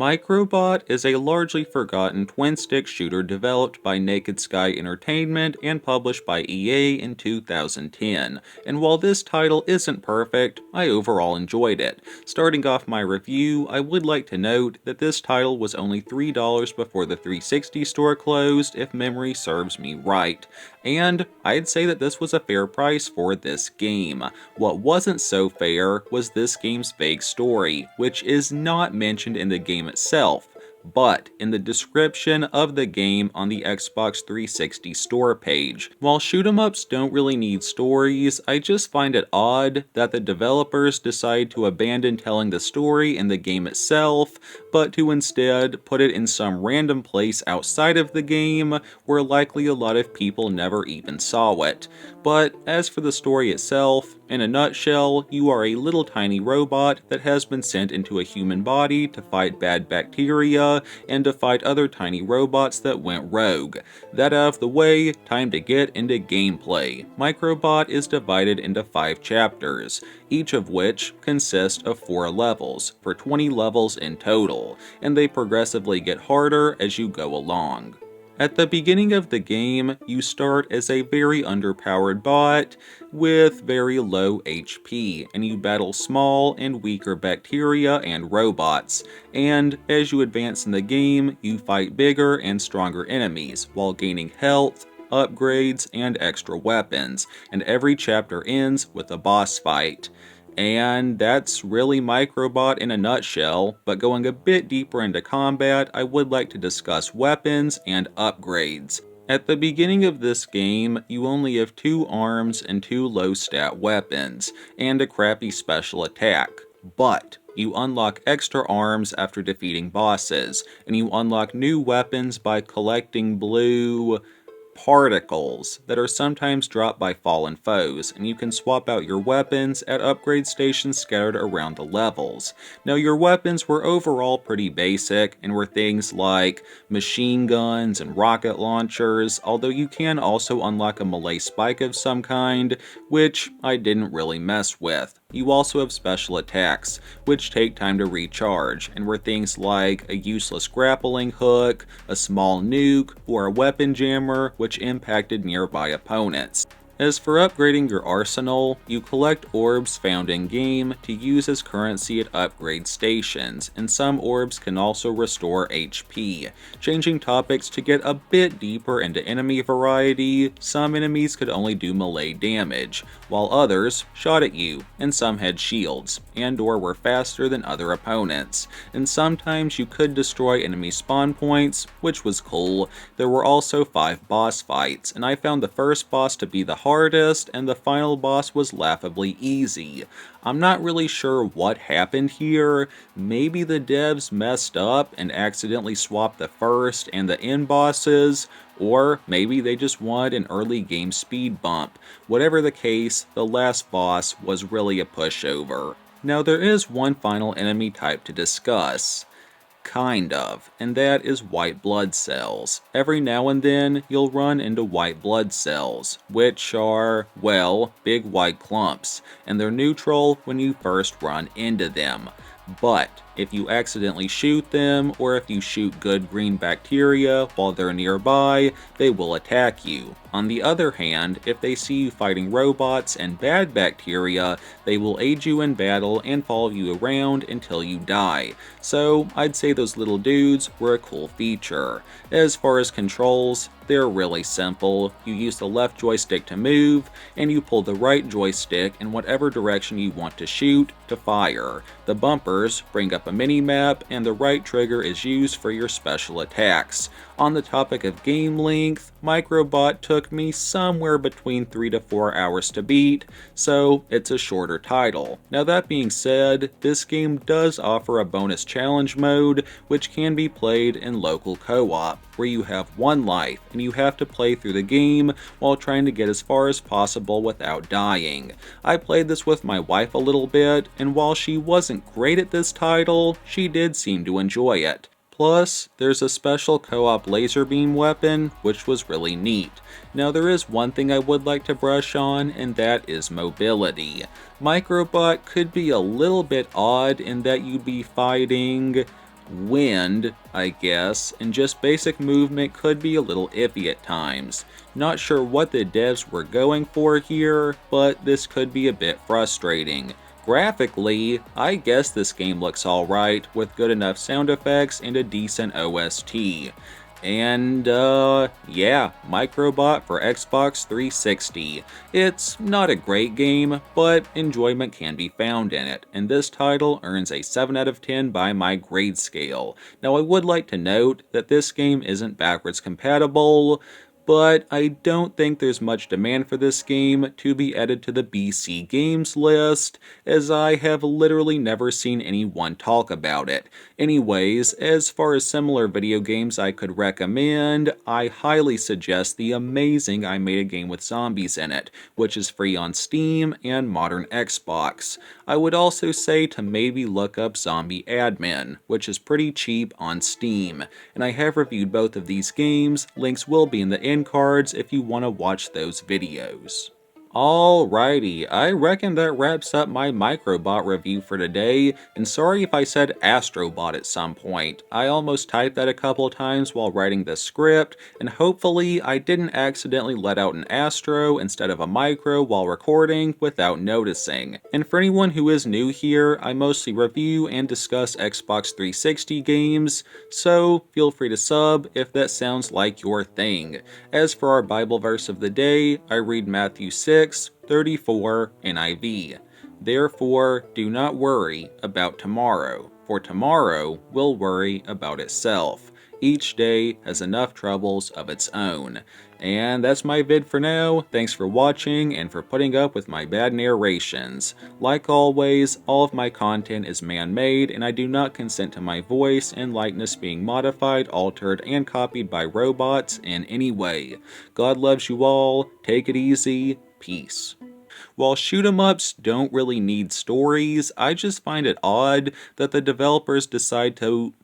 Microbot is a largely forgotten twin-stick shooter developed by Naked Sky Entertainment and published by EA in 2010, and while this title isn't perfect, I overall enjoyed it. Starting off my review, I would like to note that this title was only $3 before the 360 store closed, if memory serves me right, and I'd say that this was a fair price for this game. What wasn't so fair was this game's vague story, which is not mentioned in the game itself, but in the description of the game on the Xbox 360 store page. While shoot 'em ups don't really need stories, I just find it odd that the developers decide to abandon telling the story in the game itself, but to instead put it in some random place outside of the game where likely a lot of people never even saw it. But as for the story itself, in a nutshell, you are a little tiny robot that has been sent into a human body to fight bad bacteria and to fight other tiny robots that went rogue. That out of the way, time to get into gameplay. Microbot is divided into 5 chapters, each of which consists of 4 levels, for 20 levels in total, and they progressively get harder as you go along. At the beginning of the game, you start as a very underpowered bot with very low HP, and you battle small and weaker bacteria and robots, and as you advance in the game, you fight bigger and stronger enemies, while gaining health, upgrades, and extra weapons, and every chapter ends with a boss fight. And that's really Microbot in a nutshell, but going a bit deeper into combat, I would like to discuss weapons and upgrades. At the beginning of this game, you only have 2 arms and 2 low stat weapons, and a crappy special attack. But you unlock extra arms after defeating bosses, and you unlock new weapons by collecting blue particles that are sometimes dropped by fallen foes, and you can swap out your weapons at upgrade stations scattered around the levels. Now, your weapons were overall pretty basic and were things like machine guns and rocket launchers, although you can also unlock a melee spike of some kind, which I didn't really mess with. You also have special attacks, which take time to recharge, and were things like a useless grappling hook, a small nuke, or a weapon jammer, which impacted nearby opponents. As for upgrading your arsenal, you collect orbs found in-game to use as currency at upgrade stations, and some orbs can also restore HP. Changing topics to get a bit deeper into enemy variety, some enemies could only do melee damage, while others shot at you, and some had shields, and/or were faster than other opponents. And sometimes you could destroy enemy spawn points, which was cool. There were also 5 boss fights, and I found the first boss to be the hardest, and the final boss was laughably easy. I'm not really sure what happened here. Maybe the devs messed up and accidentally swapped the first and the end bosses, or maybe they just wanted an early game speed bump. Whatever the case, the last boss was really a pushover. Now, there is one final enemy type to discuss. Kind of, and that is white blood cells. Every now and then, you'll run into white blood cells, which are, well, big white clumps, and they're neutral when you first run into them. But if you accidentally shoot them, or if you shoot good green bacteria while they're nearby, they will attack you. On the other hand, if they see you fighting robots and bad bacteria, they will aid you in battle and follow you around until you die. So I'd say those little dudes were a cool feature. As far as controls, they're really simple. You use the left joystick to move, and you pull the right joystick in whatever direction you want to shoot to fire. The bumpers bring up a mini-map, and the right trigger is used for your special attacks. On the topic of game length, Microbot took me somewhere between 3 to 4 hours to beat, so it's a shorter title. Now, that being said, this game does offer a bonus challenge mode, which can be played in local co-op, where you have 1 life, and you have to play through the game while trying to get as far as possible without dying. I played this with my wife a little bit, and while she wasn't great at this title, she did seem to enjoy it. Plus, there's a special co-op laser beam weapon, which was really neat. Now, there is one thing I would like to brush on, and that is mobility. Microbot could be a little bit odd in that you'd be fighting, wind, I guess, and just basic movement could be a little iffy at times. Not sure what the devs were going for here, but this could be a bit frustrating. Graphically, I guess this game looks alright, with good enough sound effects and a decent OST. And, yeah, Microbot for Xbox 360. It's not a great game, but enjoyment can be found in it, and this title earns a 7 out of 10 by my grade scale. Now, I would like to note that this game isn't backwards compatible, but I don't think there's much demand for this game to be added to the BC Games list, as I have literally never seen anyone talk about it. Anyways, as far as similar video games I could recommend, I highly suggest the amazing I Made a Game with Zombies in it, which is free on Steam and modern Xbox. I would also say to maybe look up Zombie Admin, which is pretty cheap on Steam, and I have reviewed both of these games. Links will be in the end cards if you want to watch those videos. Alrighty, I reckon that wraps up my Microbot review for today, and sorry if I said Astrobot at some point. I almost typed that a couple of times while writing the script, and hopefully I didn't accidentally let out an Astro instead of a Micro while recording without noticing. And for anyone who is new here, I mostly review and discuss Xbox 360 games, so feel free to sub if that sounds like your thing. As for our Bible verse of the day, I read Matthew 6:34 NIV. Therefore, do not worry about tomorrow, for tomorrow will worry about itself. Each day has enough troubles of its own. And that's my vid for now. Thanks for watching and for putting up with my bad narrations. Like always, all of my content is man-made, and I do not consent to my voice and likeness being modified, altered, and copied by robots in any way. God loves you all. Take it easy. Peace. While shoot-'em-ups don't really need stories, I just find it odd that the developers decide to